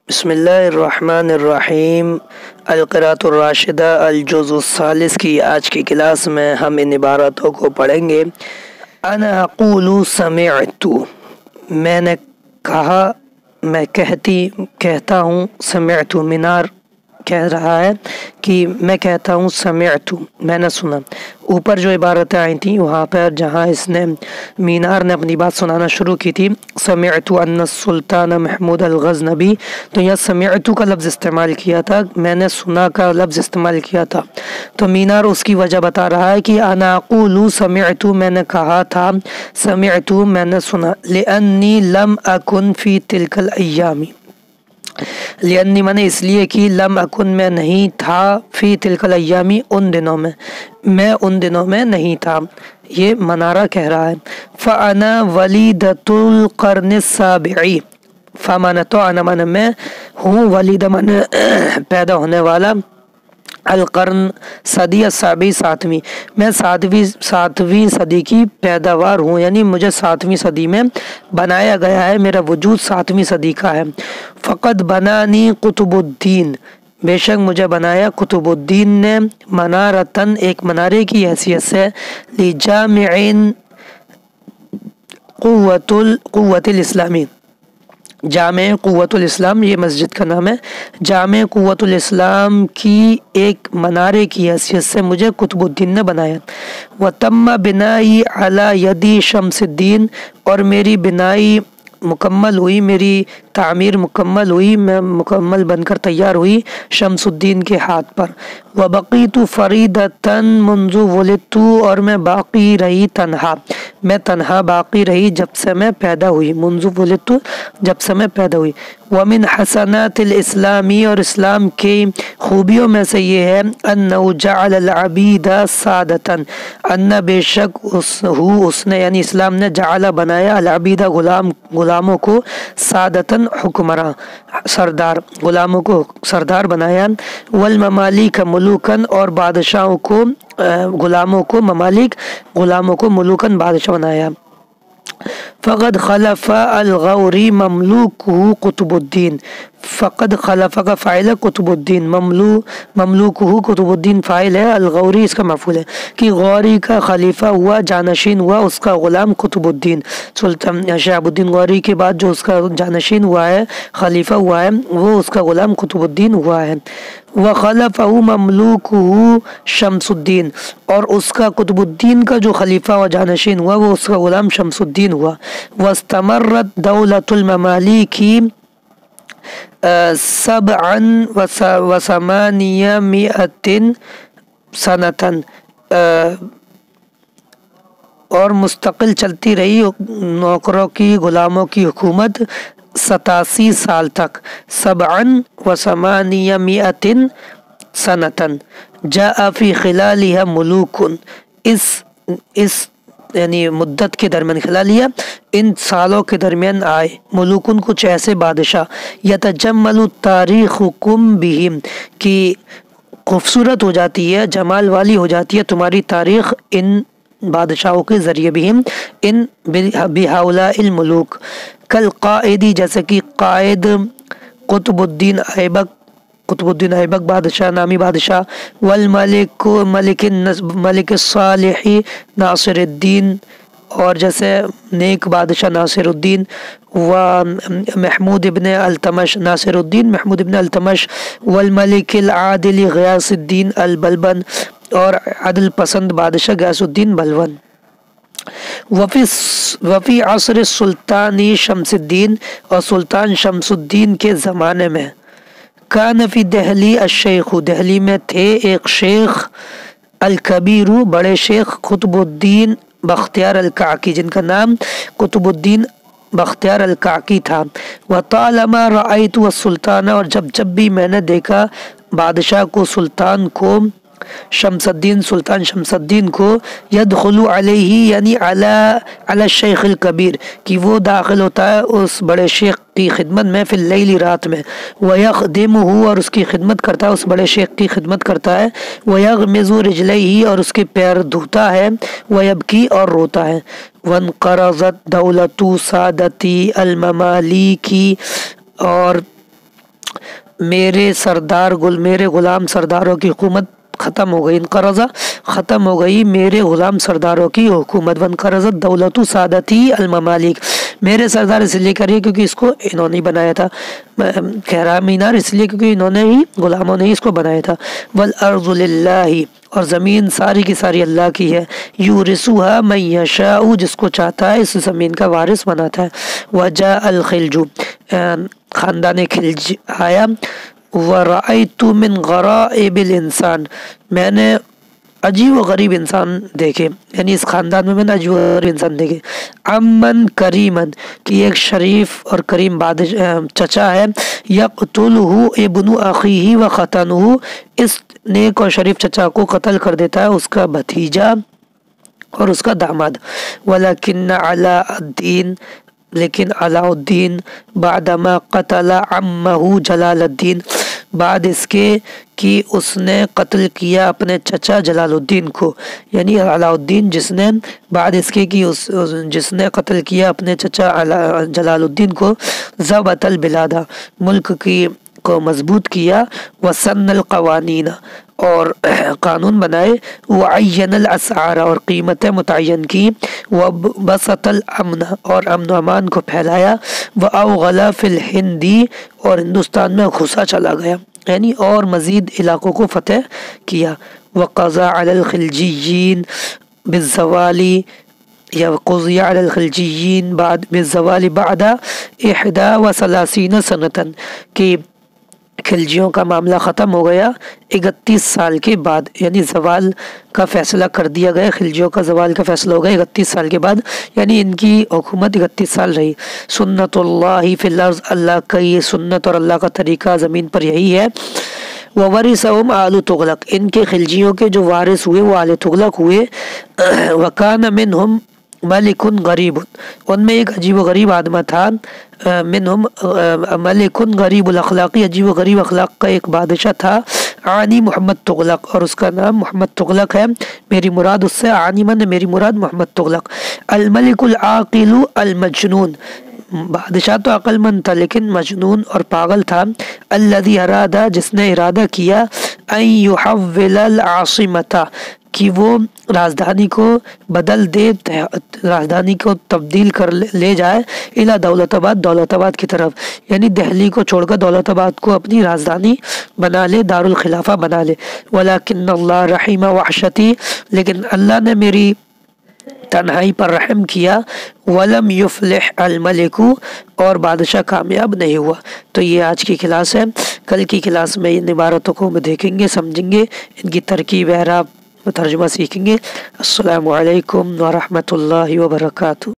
بسم اللہ الرحمن الرحیم۔ القراءۃ الراشدہ الجزء الثالث کی آج کی کلاس میں ہم ان عبارتوں کو پڑھیں گے۔ انا اقول سمعت، میں نے کہا، میں کہتا ہوں۔ سمعت، مینار کہہ رہا ہے کہ میں کہتا ہوں سمعت، میں نے سنا۔ اوپر جو عبارتیں آئی تھیں وہاں پر جہاں مینار نے اپنی بات سنانا شروع کی تھی، سمعت ان السلطان محمود الغزنبی، تو یہ سمعت کا لفظ استعمال کیا تھا، میں نے سنا کا لفظ استعمال کیا تھا۔ تو مینار اس کی وجہ بتا رہا ہے کہ انا اقول سمعت، میں نے کہا تھا، سمعت میں نے سنا، لانی لم اکن فی تلک الایام، لأنی میں نے اس لیے کہ لم اکن میں نہیں تھا، فی تلک الایامی ان دنوں میں ان دنوں میں نہیں تھا، یہ منارہ کہہ رہا ہے۔ فانا ولیدۃ القرن السابع، فمانا تو انا من میں ہوں، ولیدہ من پیدا ہونے والا، القرن صدی السابع ساتویں، میں ساتویں صدی کی پیداوار ہوں، یعنی مجھے ساتویں صدی میں بنایا گیا ہے، میرا وجود ساتویں صدی کا ہے۔ فقد بنانی قطب الدین، بے شک مجھے بنایا قطب الدین نے، منارتن ایک منارے کی حیثیت سے، لجامعین قوت الاسلامی، جامع قوت الاسلام یہ مسجد کا نام ہے، جامع قوت الاسلام کی ایک منارے کی حیثیت سے مجھے قطب الدین نے بنایا۔ وتم بنائی علی یدی شمس الدین، اور میری بنائی مکمل ہوئی، میری تعمیر مکمل ہوئی، میں مکمل بن کر تیار ہوئی شمس الدین کے ہاتھ پر۔ وبقیت فریدۃ منذ ولدت، اور میں باقی رہی تنہا، میں تنہا باقی رہی جب سے میں پیدا ہوئی، منذ ولدت جب سے میں پیدا ہوئی۔ ومن حسنات الاسلامی، اور اسلام کی خوبیوں میں سے یہ ہے، انہ جعل العبید سادۃ، ان بے شک اس نے یعنی اسلام نے، جعل بنایا، العبید غلاموں کو، سادتاً حکمراں، سردار، غلاموں کو سردار بنایا، والممالک ملوکاً، اور بادشاہوں کو، غلاموں کو ممالک، غلاموں کو ملوکاً بادشاہ بنایا۔ فقد خلف الغوری مملوکہ قطب الدین، فقد خلف کا فاعل ہے، قطب الدین، مملوکہ قطب الدین فاعل ہے، الغوری اس کا مفعول ہے، کہ غوری کا خلیفہ ہوا، جانشین ہوا اس کا غلام قطب الدین، سلطان شہاب الدین غوری کے بعد جو اس کا جانشین ہوا ہے، خلیفہ ہوا ہے، وہ اس کا غلام قطب الدین ہوا ہے۔ وخلفہ مملوکہ شمس الدین، اور اس کا قطب الدین کا جو خلیفہ و جانشین ہوا وہ اس کا غلام شمس الدین ہوا۔ واستمرت دولت الممالک سبعا وثمانمائۃ سنۃ، اور مستقل چلتی رہی نوکروں کی، غلاموں کی حکومت 87 سال تک، سبعا وثمانمائۃ سنۃ، جاء فی خلالها ملوک، اس یعنی مدت کے درمیان، خلالیہ ان سالوں کے درمیان آئے، ملوکن کچھ ایسے بادشاہ، یتجمل تاریخکم بہم، کی خوبصورت ہو جاتی ہے، جمال والی ہو جاتی ہے تمہاری تاریخ ان بادشاہوں کے ذریعے، بہم ان بہؤلاء الملوک، کالقائدی جیسے کہ قائد قطب الدین ایبک بادشاہ، نامی بادشاہ، والملک ملک الصالح ناصر الدین، اور جیسے نیک بادشاہ ناصر الدین، و محمود ابن التمش، ناصر الدین محمود ابن التمش، والملک العادل غیاث الدین البلبن، اور عدل پسند بادشاہ غیاث الدین بلبن۔ وفی عصر السلطان شمس الدین، اور سلطان شمس الدین کے زمانے میں، کان فی دہلی الشیخ، دہلی میں تھے ایک شیخ، الکبیر بڑے شیخ، قطب الدین بختیار الکعکی، جن کا نام قطب الدین بختیار الکعکی تھا۔ وطالما رأیت السلطان، اور جب بھی میں نے دیکھا بادشاہ کو، سلطان کو، سلطان شمس الدین کو، یدخل علیہ یعنی علی الشیخ الکبیر، کہ وہ داخل ہوتا ہے اس بڑے شیخ کی خدمت میں، فی اللیل رات میں، ویخدمہ اور اس کی خدمت کرتا ہے، اس بڑے شیخ کی خدمت کرتا ہے، ویغمز رجلیہ اور اس کے پیر دھوتا ہے، ویبکی اور روتا ہے۔ وانقرضت دولت سادتی الممالک، اور میرے سردار میرے غلام سرداروں کی حکومت ختم ہو گئی، انقرض ختم ہو گئی میرے غلام سرداروں کی حکومت، وانقرضت دولت سادتی الممالک، میرے سردار اس لیے کریے کیونکہ اس کو انہوں نے بنایا تھا، خیرہ مینار اس لیے کیونکہ انہوں نے ہی غلاموں نے ہی اس کو بنایا تھا، والارض للہ، اور زمین ساری کی ساری اللہ کی ہے، یورثها من یشاء، جس کو چاہتا ہے اس زمین کا وارث بناتا ہے، وجاء الخلج، خاندان خلج آیا، وَرَأَيْتُ مِنْ غَرَائِبِ الْإِنسان، میں نے عجیب و غریب انسان دیکھے، یعنی اس خاندان میں نے عجیب و غریب انسان دیکھے، امن کریمن، کہ ایک شریف اور کریم چچا ہے، یقتلہ ابن اخیہ وختنہ، اس نیک اور شریف چچا کو قتل کر دیتا ہے اس کا بھتیجا اور اس کا داماد، ولیکن علاء الدین، لیکن علاء الدین بعدما قتل عمہ جلال الدین، بعد اس کے کہ اس نے قتل کیا اپنے چچا جلال الدین کو، یعنی علاء الدین جس نے بعد اس کے کہ جس نے قتل کیا اپنے چچا جلال الدین کو، ضبط البلاد، ملک کی کو مضبوط کیا، وسن القوانین، اور قانون بنائے، وعین الاسعار، اور قیمتیں متعین کی، وبسط الامن، اور امن و امان کو پھیلایا، واوغل فی الہندی، اور ہندوستان میں گھسا چلا گیا، یعنی اور مزید علاقوں کو فتح کیا، وقضى على الخلجیین بالزوال، یا قضی علی الخلجیین بعد بالزوال بعد 31 سنة، کہ خلجیوں کا معاملہ ختم ہو گیا 31 سال کے بعد، یعنی زوال کا فیصلہ کر دیا گیا، خلجیوں کا زوال کا فیصلہ ہو گیا 31 سال کے بعد، یعنی ان کی حکومت 31 سال رہی۔ سنت اللہ فی الارض، اللہ کا یہ سنت اور اللہ کا طریقہ زمین پر یہی ہے، وورثہم آل تغلق، ان کے خلجیوں کے جو وارث ہوئے وہ آل تغلق ہوئے، وکان منہم ملک غریب، ان میں ایک عجیب و غریب آدمی تھا، منہم ملک غریب الاخلاقی، عجیب و غریب اخلاق کا ایک بادشاہ تھا، عانی محمد تغلق، اور اس کا نام محمد تغلق ہے، میری مراد اس سے عانی من، میری مراد محمد تغلق، الملک العاقل المجنون، بادشاہ تو عقل مند تھا لیکن مجنون اور پاگل تھا، الذی ارادہ، جس نے ارادہ کیا، ان یحول العاصمۃ، کہ وہ راجدھانی کو بدل دے، راجدھانی کو تبدیل کر لے جائے، الی دولت آباد، دولت آباد کی طرف، یعنی دہلی کو چھوڑ کر دولت آباد کو اپنی راجدھانی بنا لے، دارالخلافہ بنا لے، ولیکن اللہ رحیم وحشتی، لیکن اللہ نے میری تنہائی پر رحم کیا، ولم یفلح الملک، اور بادشاہ کامیاب نہیں ہوا۔ تو یہ آج کی کلاس ہے، کل کی کلاس میں ان عبارتوں کو دیکھیں گے، سمجھیں گے، ان کی ترکیب اعراب ترجمہ سیکھیں گے۔ السلام علیکم ورحمۃ اللہ وبرکاتہ۔